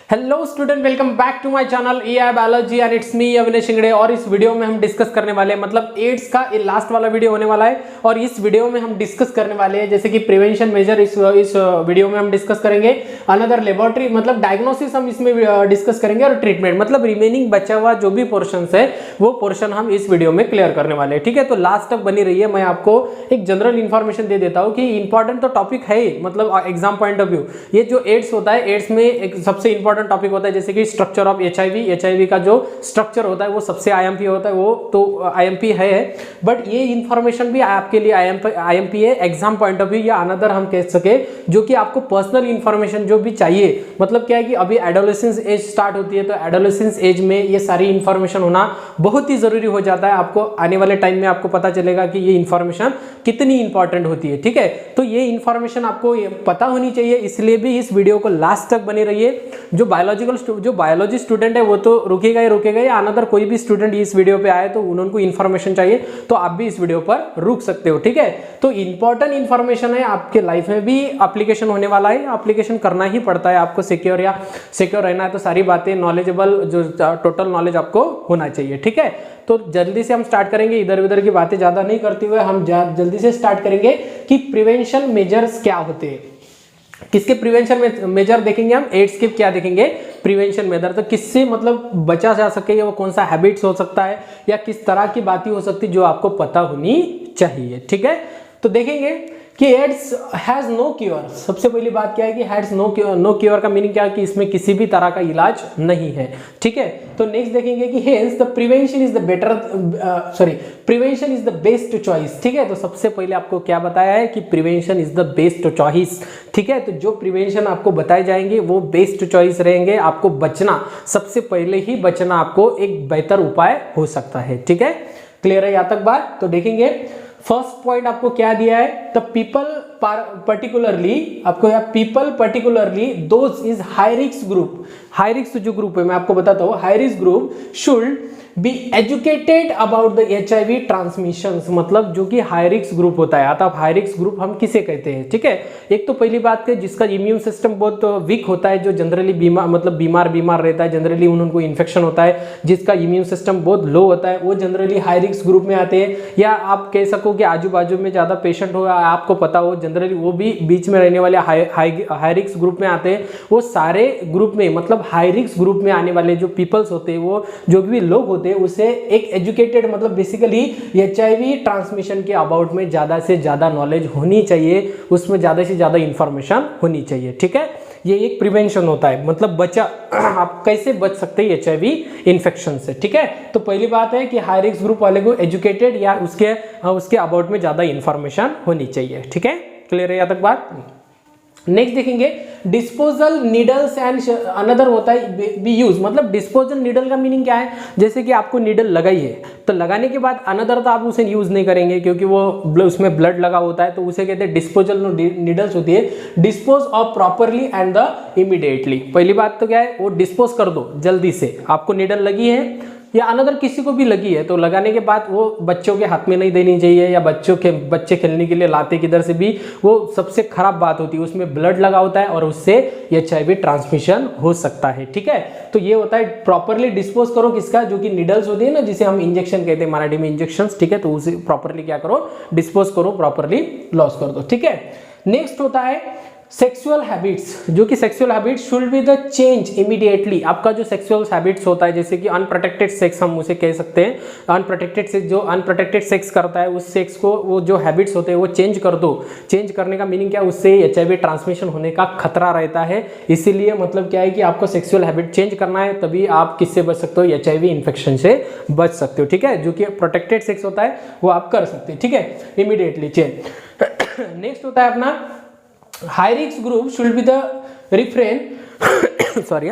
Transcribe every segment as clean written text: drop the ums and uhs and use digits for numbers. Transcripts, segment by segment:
Hello student, welcome back to my channel AI biology and it's me Avinash Shingade. और इस video में हम discuss करने वाले हैं, मतलब एड्स का ये लास्ट वाला वीडियो होने वाला है। और इस वीडियो में हम डिस्कस करने वाले हैं जैसे कि प्रिवेंशन मेजर इस वीडियो में हम डिस्कस करेंगे। अनदर लेबोरेटरी मतलब डायग्नोसिस हम इसमें डिस्कस करेंगे, और ट्रीटमेंट मतलब रिमेनिंग बचा हुआ जो भी पोर्शन है वो पोर्शन हम इस वीडियो में क्लियर करने वाले हैं। ठीक है, तो लास्ट तक बनी रही है। मैं आपको एक जनरल इन्फॉर्मेशन दे देता हूँ कि इंपॉर्टेंट तो टॉपिक है ही, मतलब एग्जाम पॉइंट ऑफ व्यू। ये जो एड्स होता है, एड्स में एक सबसे इंपॉर्टेंट टॉपिक होता है जैसे कि स्ट्रक्चर ऑफ एचआईवी का जो स्ट्रक्चर होता है वो सबसे आईएमपी होता है, वो तो आईएमपी है। बट ये इंफॉर्मेशन भी आपके लिए आईएमपी है एग्जाम पॉइंट ऑफ व्यू, या अनदर हम कह सके जो कि आपको पर्सनल इंफॉर्मेशन जो भी चाहिए। मतलब क्या है कि अभी एडोलेसेंस एज स्टार्ट होती है, तो एडोलेसेंस एज में ये सारी इंफॉर्मेशन होना बहुत ही जरूरी हो जाता है। आपको आने वाले टाइम में आपको पता चलेगा कि ये इंफॉर्मेशन कितनी इंपॉर्टेंट होती है। ठीक है, तो ये इंफॉर्मेशन आपको पता होनी चाहिए, इसलिए भी इस वीडियो को लास्ट तक बनी रहिए। जो बायोलॉजी स्टूडेंट है वो तो रुकेगा ही रुकेगा, या अनदर कोई भी स्टूडेंट इस वीडियो पे आए तो उनको इन्फॉर्मेशन चाहिए तो आप भी इस वीडियो पर रुक सकते हो। ठीक है, तो इंपॉर्टेंट इन्फॉर्मेशन है, आपके लाइफ में भी एप्लीकेशन होने वाला है, एप्लीकेशन करना ही पड़ता है आपको। सिक्योर रहना है तो सारी बातें नॉलेजेबल, जो टोटल नॉलेज आपको होना चाहिए। ठीक है, तो जल्दी से हम स्टार्ट करेंगे, इधर उधर की बातें ज्यादा नहीं करते हुए हम जल्दी से स्टार्ट करेंगे कि प्रिवेंशन मेजर्स क्या होते हैं। किसके प्रिवेंशन मेजर देखेंगे हम, एड्स के क्या देखेंगे, प्रिवेंशन मेजर। तो किससे मतलब बचा जा सके, वो कौन सा हैबिट्स हो सकता है, या किस तरह की बातें हो सकती है जो आपको पता होनी चाहिए। ठीक है, तो देखेंगे कि एड्स हैज नो क्योर। सबसे पहली बात क्या है कि हैज नो क्योर का मीनिंग क्या है कि इसमें किसी भी तरह का इलाज नहीं है। ठीक है, तो नेक्स्ट देखेंगे कि hence the prevention is the prevention is the best choice. ठीक है, तो सबसे पहले आपको क्या बताया है कि prevention is the best choice. ठीक है, तो जो प्रिवेंशन आपको बताए जाएंगे वो बेस्ट चॉइस रहेंगे। आपको बचना, सबसे पहले ही बचना आपको एक बेहतर उपाय हो सकता है। ठीक है, क्लियर है यहाँ तक बात। तो देखेंगे फर्स्ट पॉइंट आपको क्या दिया है, द पीपल पर्टिकुलरली, आपको यहाँ people particularly those is high risk group. High risk जो ग्रुप है मैं आपको बताता हूँ, high risk group should be educated about the HIV transmission. मतलब जो कि हाई रिस्क ग्रुप होता है। आता हाई रिस्क ग्रुप हम किसे कहते हैं। ठीक है, एक तो पहली बात है जिसका इम्यून सिस्टम बहुत वीक होता है, जो जनरली बीमार रहता है, जनरली उनको इन्फेक्शन होता है। जिसका इम्यून सिस्टम बहुत लो होता है वो जनरली हाई रिस्क ग्रुप में आते हैं। या आप कह सको कि आजू बाजू में ज्यादा पेशेंट हो, आपको पता हो, जनरली वो भी बीच में रहने वाले हाई रिस्क ग्रुप में आते हैं। वो सारे ग्रुप में, मतलब हाई रिस्क ग्रुप में आने वाले जो पीपल्स होते हैं, वो जो भी लोग होते हैं, उसे एक एजुकेटेड, मतलब बेसिकली एचआईवी ट्रांसमिशन के अबाउट में ज्यादा से ज्यादा नॉलेज होनी चाहिए, उसमें ज्यादा से ज्यादा इंफॉर्मेशन होनी चाहिए। ठीक है, ये एक प्रिवेंशन होता है, मतलब आप कैसे बच सकते हैं एचआईवी इन्फेक्शन से। ठीक है, तो पहली बात है कि हाई रिस्क ग्रुप वाले को एजुकेटेड या उसके अबाउट में ज्यादा इंफॉर्मेशन होनी चाहिए। ठीक है, क्लियर है यहाँ तक बात। नेक्स्ट देखेंगे डिस्पोजल नीडल्स एंड अनदर होता है बी यूज। मतलब डिस्पोजल नीडल का मीनिंग क्या है, जैसे कि आपको नीडल लगाई है तो लगाने के बाद अनदर तो आप उसे यूज नहीं करेंगे क्योंकि वो उसमें ब्लड लगा होता है, तो उसे कहते हैं डिस्पोजल नीडल्स होती है। Dispose of properly and the immediately. पहली बात तो क्या है, वो डिस्पोज कर दो जल्दी से। आपको नीडल लगी है या अनदर किसी को भी लगी है तो लगाने के बाद वो बच्चों के हाथ में नहीं देनी चाहिए, या बच्चे खेलने के लिए लाते किधर से भी, वो सबसे खराब बात होती है। उसमें ब्लड लगा होता है और उससे एचआईवी ट्रांसमिशन हो सकता है। ठीक है, तो ये होता है प्रॉपरली डिस्पोज करो किसका, जो कि निडल्स होती है ना, जिसे हम इंजेक्शन कहते हैं मराठी में, इंजेक्शन। ठीक है, तो उसे प्रॉपरली क्या करो, डिस्पोज करो, प्रॉपरली लॉस कर दो। ठीक है, नेक्स्ट होता है सेक्सुअल हैबिट्स, जो कि sexual habits should be the change immediately. आपका जो सेक्सुअल हैबिट्स होता है, जैसे कि अनप्रोटेक्टेड सेक्स हम उसे कह सकते हैं। अनप्रोटेक्टेड सेक्स, जो अनप्रोटेक्टेड सेक्स करता है उस सेक्स को, वो जो हैबिट्स होते हैं वो चेंज कर दो। चेंज करने का मीनिंग क्या है, उससे एचआईवी ट्रांसमिशन होने का खतरा रहता है। इसीलिए मतलब क्या है कि आपको सेक्सुअल हैबिट चेंज करना है, तभी आप किससे बच सकते हो, एचआईवी इन्फेक्शन से बच सकते हो। ठीक है, जो कि प्रोटेक्टेड सेक्स होता है वो आप कर सकते हैं। ठीक है, इमीडिएटली चेंज। नेक्स्ट होता है अपना high risk group should be the refrain sorry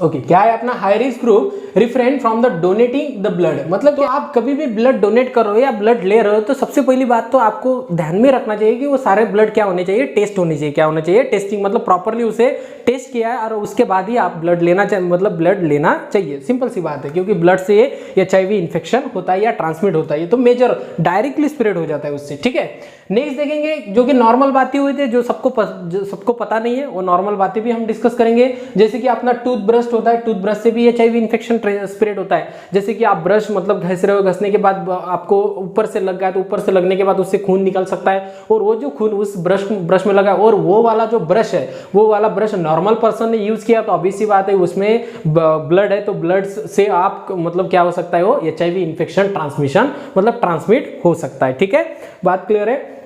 okay क्या है अपना high risk group refrain from the donating the blood, मतलब कि आप कभी भी ब्लड डोनेट कर रहे हो या ब्लड ले रहे हो तो सबसे पहली बात तो आपको ध्यान में रखना चाहिए कि वो सारे ब्लड क्या होने चाहिए, टेस्ट होने चाहिए। क्या होना चाहिए? टेस्टिंग, मतलब प्रॉपरली उसे टेस्ट किया है और उसके बाद ही आप ब्लड लेना चाहिए, मतलब ब्लड लेना चाहिए। सिंपल सी बात है, क्योंकि ब्लड से HIV इन्फेक्शन होता है या ट्रांसमिट होता है, तो मेजर डायरेक्टली स्प्रेड हो जाता है उससे। ठीक है, नेक्स्ट देखेंगे जो कि नॉर्मल बातें हुई थी, जो सबको पता नहीं है, वो नॉर्मल बातें भी हम डिस्कस करेंगे। जैसे कि अपना टूथब्रश होता है, टूथब्रश से भी HIV इन्फेक्शन स्प्रेड होता है। जैसे कि आप ब्रश मतलब घस रहे हो, घसने के बाद आपको ऊपर से लग गया, तो ऊपर से लगने के बाद उससे खून निकल सकता है, और वो जो खून उस ब्रश में लगा, और वो वाला जो ब्रश है, वो वाला ब्रश नॉर्मल पर्सन ने यूज किया, तो ऑब्वियस सी बात है उसमें ब्लड है, तो ब्लड से आप मतलब क्या हो सकता है, वो HIV इन्फेक्शन ट्रांसमिशन मतलब ट्रांसमिट हो सकता है। ठीक है, बात क्लियर है।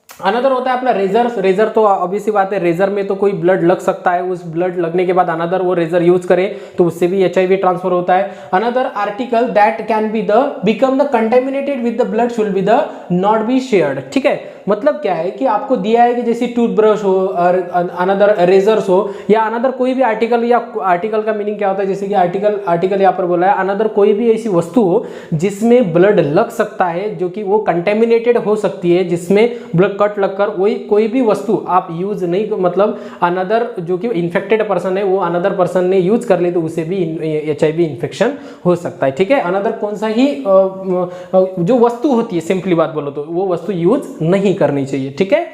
अनदर होता है अपना रेजर तो ऑब्वियस सी बात है, रेजर में तो कोई ब्लड लग सकता है, उस ब्लड लगने के बाद अनदर वो रेजर यूज करे तो उससे भी HIV ट्रांसफर होता है। Another article that can be become the contaminated with the blood should be the not be shared. ठीक है, मतलब क्या है कि आपको दिया है कि जैसे टूथब्रश हो और अनदर रेजर्स हो या अनदर कोई भी आर्टिकल, या आर्टिकल का मीनिंग क्या होता है, जैसे कि आर्टिकल यहाँ पर बोला है, अनदर कोई भी ऐसी वस्तु हो जिसमें ब्लड लग सकता है, जो कि वो कंटेमिनेटेड हो सकती है, जिसमें ब्लड कट लगकर कोई भी वस्तु आप यूज नहीं, मतलब अनदर जो कि इन्फेक्टेड पर्सन है वो अनदर पर्सन ने यूज कर ली तो उसे भी HIV इन्फेक्शन हो सकता है। ठीक है, अनदर कौन सा ही जो वस्तु होती है, सिंपली बात बोलो तो वो वस्तु यूज नहीं करनी चाहिए। ठीक है,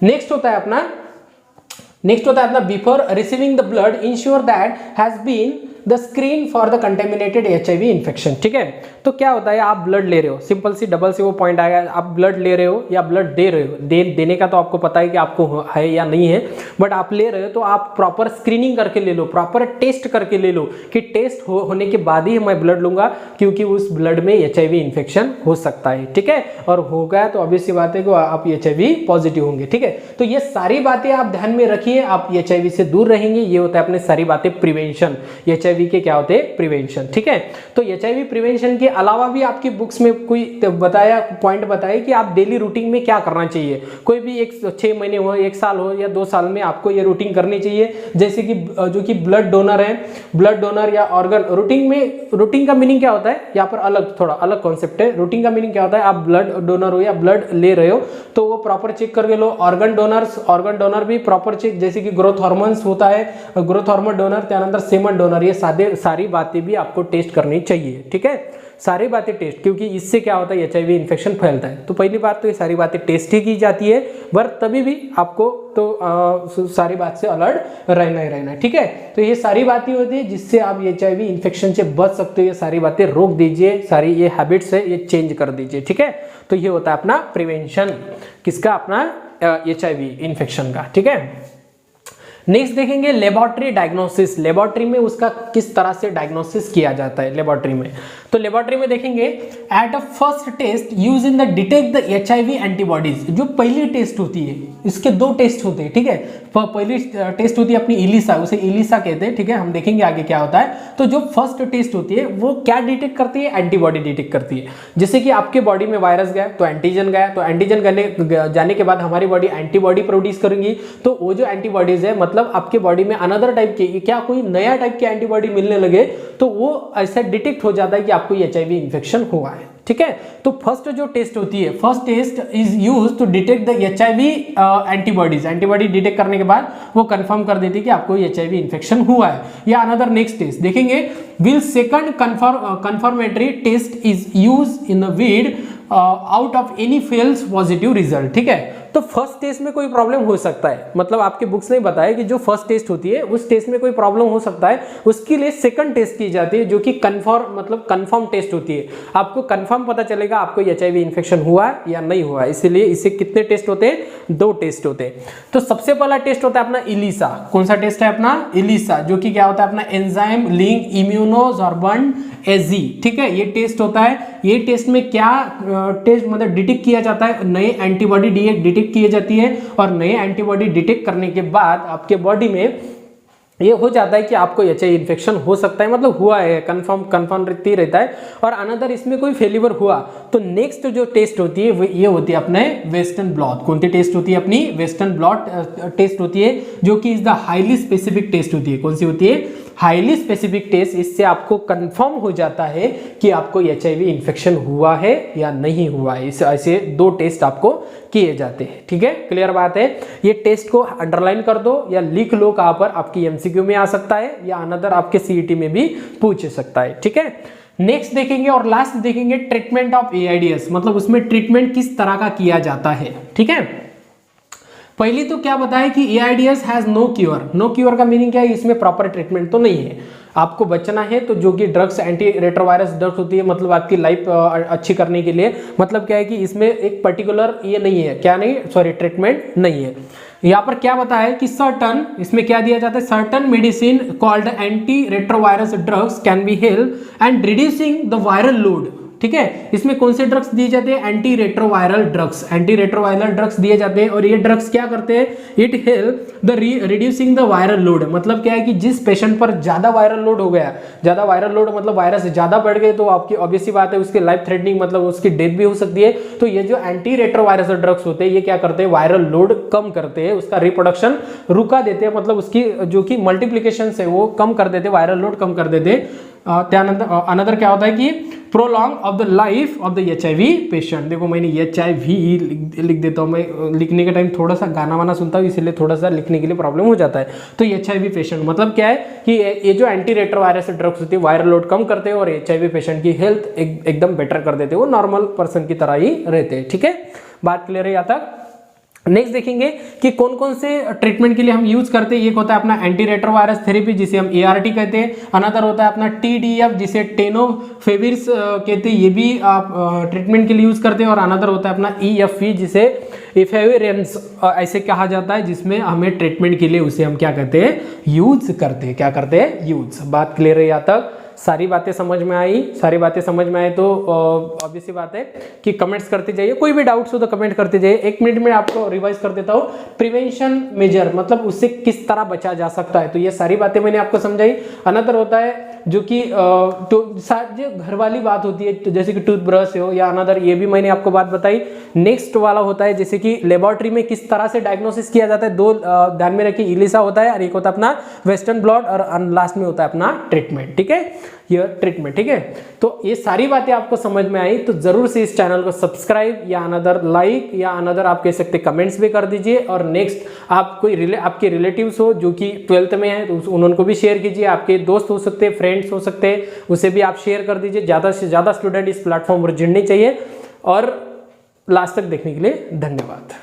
नेक्स्ट होता है अपना before receiving the blood ensure that has been the screen for the contaminated HIV infection. ठीक है, तो क्या होता है, आप ब्लड ले रहे हो, सिंपल सी डबल से वो पॉइंट आएगा, आप ब्लड ले रहे हो या ब्लड दे रहे हो, देने का तो आपको पता है कि आपको है या नहीं है, बट आप ले रहे हो तो आप प्रॉपर स्क्रीनिंग करके ले लो, प्रॉपर टेस्ट करके ले लो कि टेस्ट होने के बाद ही मैं ब्लड लूंगा, क्योंकि उस ब्लड में HIV इन्फेक्शन हो सकता है। ठीक है, और हो गया तो ऑब्वियस सी बात है कि आप HIV पॉजिटिव होंगे। ठीक है, तो ये सारी बातें आप ध्यान में रखिए, आप HIV से दूर रहेंगे। ये होता है अपने सारी बातें प्रिवेंशन, HIV के क्या होते हैं, प्रिवेंशन। ठीक है, तो HIV प्रिवेंशन के अलावा भी आपकी बुक्स में कोई पॉइंट बताया कि आप डेली रूटीन में क्या करना चाहिए। कोई भी 6 महीने हो, 1 साल हो या 2 साल में आपको ये रूटीन करनी चाहिए। जैसे कि जो कि ब्लड डोनर है, ब्लड डोनर या ऑर्गन रूटीन का मीनिंग क्या होता है, यहाँ पर थोड़ा अलग कॉन्सेप्ट है। रूटीन का मीनिंग क्या होता है, आप ब्लड डोनर हो या ब्लड ले रहे हो तो वो प्रॉपर चेक करके लो। ऑर्गन डोनर भी प्रॉपर चेक, जैसे कि ग्रोथ हार्मोन्स होता है, ग्रोथ हार्मोन डोनर, त्यानंतर सेमन डोनर, ये सारी बातें भी आपको टेस्ट करनी चाहिए। ठीक है, सारी बातें टेस्ट, क्योंकि इससे क्या होता है, HIV इन्फेक्शन फैलता है। तो पहली बात तो ये सारी बातें टेस्ट ही की जाती है, पर तभी भी आपको तो सारी बात से अलर्ट रहना ही रहना है। ठीक है, तो ये सारी बातें होती है जिससे आप HIV इन्फेक्शन से बच सकते हो। ये सारी बातें रोक दीजिए, सारी ये हैबिट्स है ये चेंज कर दीजिए। ठीक है, तो ये होता है अपना प्रिवेंशन, किसका, अपना HIV इन्फेक्शन का। ठीक है, नेक्स्ट देखेंगे लेबोरेटरी डायग्नोसिस। लेबोरेटरी में उसका किस तरह से डायग्नोसिस किया जाता है लेबोरेटरी में, तो लेबोरेटरी में देखेंगे at a first test use in the detect the HIV antibodies. जो पहली टेस्ट होती है, इसके 2 टेस्ट होते हैं। ठीक है, पहली टेस्ट होती है अपनी इलिसा, उसे इलिसा कहते हैं। ठीक है, हम देखेंगे आगे क्या होता है। तो जो फर्स्ट टेस्ट होती है वो क्या डिटेक्ट करती है, एंटीबॉडी डिटेक्ट करती है। जैसे कि आपके बॉडी में वायरस गया तो एंटीजन गया, तो एंटीजन जाने के बाद हमारी बॉडी एंटीबॉडी प्रोड्यूस करेंगी। तो वो जो एंटीबॉडीज है, मतलब आपके बॉडी में अनदर टाइप के, क्या कोई नया टाइप के एंटीबॉडी मिलने लगे तो वो ऐसा डिटेक्ट हो जाता है कि आपको HIV इन्फेक्शन हुआ है। ठीक है, तो फर्स्ट जो टेस्ट होती है, first test is used to detect the HIV antibodies. Antibody detect करने के बाद वो कंफर्म कर देती है कि आपको HIV इन्फेक्शन हुआ है। या अनदर नेक्स्ट टेस्ट देखेंगे, will second confirmatory test is use in the weed out of any false positive result. ठीक है, तो फर्स्ट टेस्ट में कोई प्रॉब्लम हो सकता है, मतलब आपके बुक्स ने बताया कि जो फर्स्ट टेस्ट होती है उस टेस्ट में कोई प्रॉब्लम हो सकता है, उसके लिए सेकंड टेस्ट की जाती है जो कि कंफर्म टेस्ट होती है। आपको कंफर्म पता चलेगा आपको HIV इन्फेक्शन हुआ है या नहीं हुआ है। इसीलिए इसे कितने टेस्ट होते हैं, 2 टेस्ट होते हैं। तो सबसे पहला टेस्ट होता है अपना इलिसा। कौन सा टेस्ट है अपना, इलिसा, जो कि क्या होता है अपना एंजाइम लिंक इम्यूनोसॉर्बेंट AZ। ठीक है, ये टेस्ट होता है। ये टेस्ट में क्या टेस्ट मतलब डिटेक्ट किया जाता है, नए एंटीबॉडी डिटेक्ट किए जाती है, और नए एंटीबॉडी डिटेक्ट करने के बाद आपके बॉडी में ये हो जाता है कि आपको HIV इन्फेक्शन हो सकता है, मतलब हुआ है, कंफर्म रहता है। और अनदर इसमें कोई फेलिवर हुआ तो नेक्स्ट जो टेस्ट होती है वो ये होती है अपने वेस्टर्न ब्लॉट। कौन सी टेस्ट होती है अपनी, वेस्टर्न ब्लॉट टेस्ट होती है, जो कि is the highly specific test होती है। कौन सी होती है, हाईली स्पेसिफिक टेस्ट, इससे आपको कंफर्म हो जाता है कि आपको HIV इन्फेक्शन हुआ है या नहीं हुआ है। इस ऐसे 2 टेस्ट आपको किए जाते हैं, ठीक है, क्लियर बात है। ये टेस्ट को अंडरलाइन कर दो या लिख लो, कहां पर, आपकी MCQ में आ सकता है या अनदर आपके CET में भी पूछ सकता है, ठीक है। नेक्स्ट देखेंगे और लास्ट देखेंगे ट्रीटमेंट ऑफ AIDS, मतलब उसमें ट्रीटमेंट किस तरह का किया जाता है, ठीक है। पहली तो क्या बताया कि AIDS has no cure. No cure का मीनिंग क्या है, इसमें प्रॉपर ट्रीटमेंट तो नहीं है। आपको बचना है तो जो कि ड्रग्स, एंटी रेट्रोवायरस ड्रग्स होती है, मतलब आपकी लाइफ अच्छी करने के लिए, मतलब क्या है कि इसमें एक पर्टिकुलर ये नहीं है, क्या नहीं, सॉरी, ट्रीटमेंट नहीं है। यहाँ पर क्या बताया है कि सर्टन, इसमें क्या दिया जाता है, certain medicine called anti retrovirus drugs can be help and reducing the viral load, ठीक है। इसमें कौन से ड्रग्स दिए जाते हैं, anti retroviral drugs, anti retroviral drugs दिए जाते हैं। और ये ड्रग्स क्या करते हैं, it help the reducing the viral load, मतलब क्या है कि जिस पेशेंट पर ज्यादा वायरल लोड हो गया, ज्यादा वायरल लोड मतलब वायरस ज्यादा बढ़ गए, तो आपकी ऑब्वियस सी बात है उसकी लाइफ थ्रेटनिंग, मतलब उसकी डेथ भी हो सकती है। तो ये जो एंटी रेट्रोवायरस ड्रग्स होते हैं, ये क्या करते हैं, वायरल लोड कम करते हैं, उसका रिप्रोडक्शन रुका देते हैं, मतलब उसकी जो कि मल्टीप्लिकेशन है वो कम कर देते, वायरल लोड कम कर देते। त्यानंतर अनदर क्या होता है कि prolong of the life of the HIV patient. देखो मैंने HIV लिख देता हूँ, मैं लिखने के टाइम थोड़ा सा गाना वाना सुनता हूँ, इसलिए थोड़ा सा लिखने के लिए प्रॉब्लम हो जाता है। तो HIV पेशेंट मतलब क्या है कि ये जो एंटी रेट्रोवायरस ड्रग्स होती है वायरल लोड कम करते हैं और HIV पेशेंट की हेल्थ एकदम बेटर कर देते हैं, वो नॉर्मल पर्सन की तरह ही रहते हैं, ठीक है। बात क्लियर है यहाँ तक। नेक्स्ट देखेंगे कि कौन कौन से ट्रीटमेंट के लिए हम यूज करते हैं। एक होता है अपना एंटी रेट्रोवायरस थेरेपी, जिसे हम ART कहते हैं। अनदर होता है अपना TDF, जिसे टेनोफेविरस कहते हैं, ये भी आप ट्रीटमेंट के लिए यूज करते हैं। और अनदर होता है अपना EFE, जिसे इफेविरेंस ऐसे कहा जाता है, जिसमें हमें ट्रीटमेंट के लिए उसे हम क्या कहते हैं, यूज करते हैं। क्या करते हैं, यूज। बात क्लियर है यहाँ तक, सारी बातें समझ में आई। सारी बातें समझ में आए तो ऑब्वियस सी बात है कि कमेंट्स करते जाइए, कोई भी डाउट्स हो तो कमेंट करते जाइए। 1 मिनट में आपको रिवाइज कर देता हूँ। प्रिवेंशन मेजर मतलब उससे किस तरह बचा जा सकता है, तो ये सारी बातें मैंने आपको समझाई। अनदर होता है जो कि तो जो घर वाली बात होती है, तो जैसे कि टूथब्रश हो या अनदर, ये भी मैंने आपको बात बताई। नेक्स्ट वाला होता है जैसे कि लेबोरेटरी में किस तरह से डायग्नोसिस किया जाता है, 2 ध्यान में रखिए, इलिसा होता है और एक होता है अपना वेस्टर्न ब्लॉट, और लास्ट में होता है अपना ट्रीटमेंट, ठीक है, ये ट्रीटमेंट, ठीक है। तो ये सारी बातें आपको समझ में आई तो जरूर से इस चैनल को सब्सक्राइब या अनदर लाइक या अनदर आप कह सकते कमेंट्स भी कर दीजिए। और नेक्स्ट आप कोई आपके रिलेटिव्स हो जो कि 12th में है तो उनको भी शेयर कीजिए। आपके दोस्त हो सकते हैं, फ्रेंड्स हो सकते हैं, उसे भी आप शेयर कर दीजिए। ज़्यादा से ज़्यादा स्टूडेंट इस प्लेटफॉर्म पर जुड़ने चाहिए। और लास्ट तक देखने के लिए धन्यवाद।